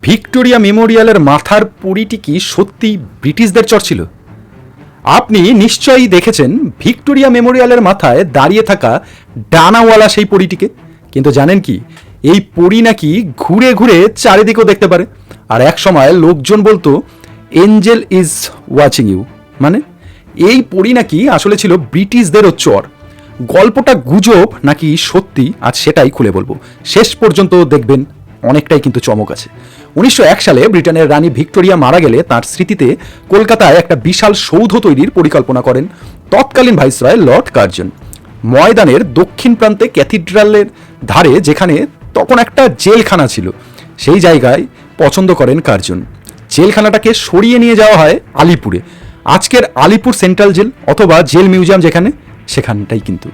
Victoria মেমোরিয়ালের মাথার পরিটি কি সত্যি ব্রিটিশদের চর ছিল? আপনি নিশ্চয়ই দেখেছেন ভিক্টোরিয়া মেমোরিয়ালের মাথায় দাঁড়িয়ে থাকা ডানাওয়ালা সেই পরিটিকে। কিন্তু জানেন কি, এই পরি নাকি ঘুরে ঘুরে চারিদিকেও দেখতে পারে। আর এক সময় লোকজন বলতো এঞ্জেল ইজ ওয়াচিং ইউ, মানে এই পরি নাকি আসলে ছিল ব্রিটিশদেরও চর। গল্পটা গুজব নাকি সত্যি, আজ সেটাই খুলে বলবো। শেষ পর্যন্ত দেখবেন অনেকটাই কিন্তু চমক আছে। 1901 সালে ব্রিটেনের রানী ভিক্টোরিয়া মারা গেলে তার স্মৃতিতে কলকাতায় একটা বিশাল সৌধ তৈরির পরিকল্পনা করেন তৎকালীন ভাইসরয় লর্ড কার্জন। ময়দানের দক্ষিণ প্রান্তে ক্যাথিড্রালের ধারে, যেখানে তখন একটা জেলখানা ছিল, সেই জায়গায় পছন্দ করেন কার্জন। জেলখানাটাকে সরিয়ে নিয়ে যাওয়া হয় আলিপুরে, আজকের আলিপুর সেন্ট্রাল জেল অথবা জেল মিউজিয়াম যেখানে, সেখানটাই কিন্তু।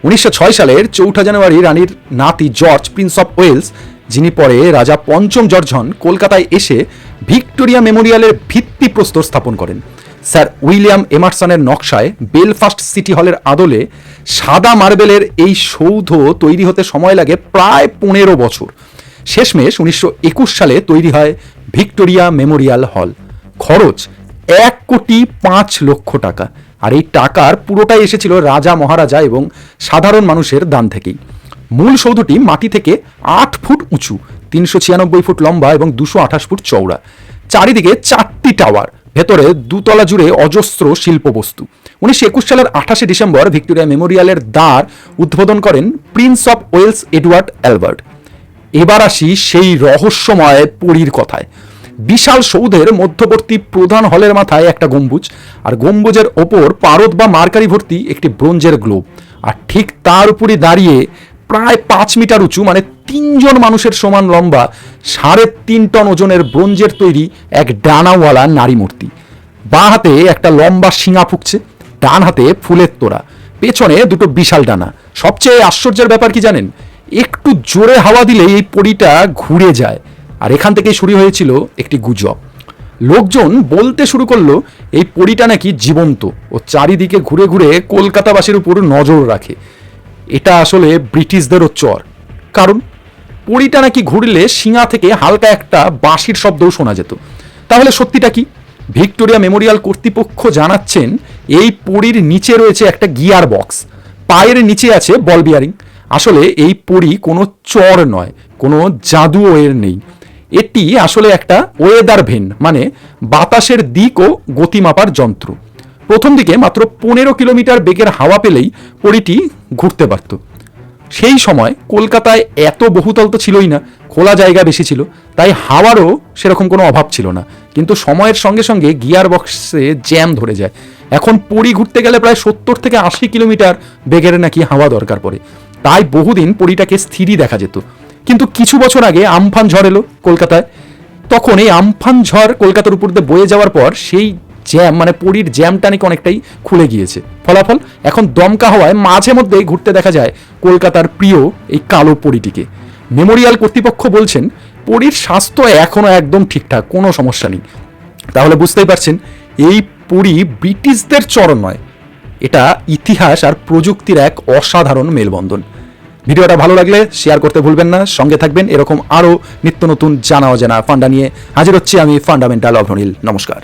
1906 সালের 4 জানুয়ারি রানীর নাতি জর্জ প্রিন্স অফ ওয়েলস, যিনি পরে রাজা পঞ্চম জর্জ হন, কলকাতায় এসে ভিক্টোরিয়া মেমোরিয়ালের ভিত্তিপ্রস্তর স্থাপন করেন। স্যার উইলিয়াম এমারসনের নকশায় বেলফাস্ট সিটি হলের আদলে সাদা মার্বেলের এই সৌধ তৈরি হতে সময় লাগে প্রায় 15 বছর। শেষমেশ 1921 সালে তৈরি হয় ভিক্টোরিয়া মেমোরিয়াল হল। খরচ 1,05,00,000 টাকা। আর এই টাকার পুরোটাই এসেছিল রাজা মহারাজা এবং সাধারণ মানুষের দান থেকেই। মূল সৌধটি মাটি থেকে 8 ফুট উঁচু, 396 ফুট লম্বা এবং 228 ফুট চওড়া। চারিদিকে 4টি টাওয়ার, ভেতরে 2 তলা জুড়ে অজস্র শিল্পবস্তু। 1921 সালের 28 ডিসেম্বর ভিক্টোরিয়া মেমোরিয়ালের দ্বার উদ্বোধন করেন Prince of Wales Edward Albert. এবার আসি সেই রহস্যময় পরীর কথায়। বিশাল সৌধের মধ্যবর্তী প্রধান হলের মাথায় একটা গম্বুজ, আর গম্বুজের ওপর পারদ বা মার্কারি ভর্তি একটি ব্রোঞ্জের গ্লোব। আর ঠিক তার উপরে দাঁড়িয়ে প্রায় 5 মিটার উঁচু, মানে 3 জন মানুষের সমান লম্বা, 3.5 টন ওজনের ব্রোঞ্জের তৈরি এক ডানাওয়ালা নারী মূর্তি। বাঁ হাতে একটা লম্বা শিঙা ফুঁকছে, ডান হাতে ফুলের তোড়া, পেছনে 2টো বিশাল ডানা। সবচেয়ে আশ্চর্যের ব্যাপার কি জানেন? একটু জোরে হাওয়া দিলে এই পরীটা ঘুরে যায়। আর এখান থেকেই শুরু হয়েছিল একটি গুজব। লোকজন বলতে শুরু করলো এই পরীটা নাকি জীবন্ত ও চারিদিকে ঘুরে ঘুরে কলকাতাবাসীর উপর নজর রাখে। এটা আসলে ব্রিটিশদেরও চর, কারণ পরীটা নাকি ঘুরলে শিঙা থেকে হালকা একটা বাঁশির শব্দও শোনা যেত। তাহলে সত্যিটা কি? ভিক্টোরিয়া মেমোরিয়াল কর্তৃপক্ষ জানাচ্ছেন এই পরীর নিচে রয়েছে একটা গিয়ার বক্স, পায়ের নিচে আছে বল বিয়ারিং। আসলে এই পরী কোনো চর নয়, কোনো জাদুও এর নেই। এটি আসলে একটা ওয়েদার ভেন, মানে বাতাসের দিক ও গতি মাপার যন্ত্র। প্রথম দিকে মাত্র 15 কিলোমিটার বেগের হাওয়া পেলেই পরীটি ঘুরতে পারত। সেই সময় কলকাতায় এত বহুতল তো ছিলই না, খোলা জায়গা বেশি ছিল, তাই হাওয়ারও সেরকম কোনো অভাব ছিল না। কিন্তু সময়ের সঙ্গে সঙ্গে গিয়ার বক্সে জ্যাম ধরে যায়। এখন পরী ঘুরতে গেলে প্রায় 70 থেকে 80 কিলোমিটার বেগের নাকি হাওয়া দরকার পড়ে। তাই বহুদিন পরীটাকে স্থিরই দেখা যেত। কিন্তু কিছু বছর আগে আমফান ঝড় এলো কলকাতায়। তখন এই আমফান ঝড় কলকাতার উপর দিয়ে বয়ে যাওয়ার পর সেই জ্যাম, মানে পরীর জ্যামটা নাকি অনেকটাই খুলে গিয়েছে। ফলাফল এখন দমকা হওয়ায় মাঝে মধ্যেই ঘুরতে দেখা যায় কলকাতার প্রিয় এই কালো পরীটিকে। মেমোরিয়াল কর্তৃপক্ষ বলছেন পরীর স্বাস্থ্য এখনো একদম ঠিকঠাক, কোনো সমস্যা নেই। তাহলে বুঝতেই পারছেন এই পরী ব্রিটিশদের চর নয়, এটা ইতিহাস আর প্রযুক্তির এক অসাধারণ মেলবন্ধন। ভিডিওটা ভালো লাগলে শেয়ার করতে ভুলবেন না। সঙ্গে থাকবেন, এরকম আরও নিত্য নতুন জানা অজানা ফান্ডা নিয়ে হাজির হচ্ছি আমি, ফান্ডামেন্টাল অভ্রনীল। নমস্কার।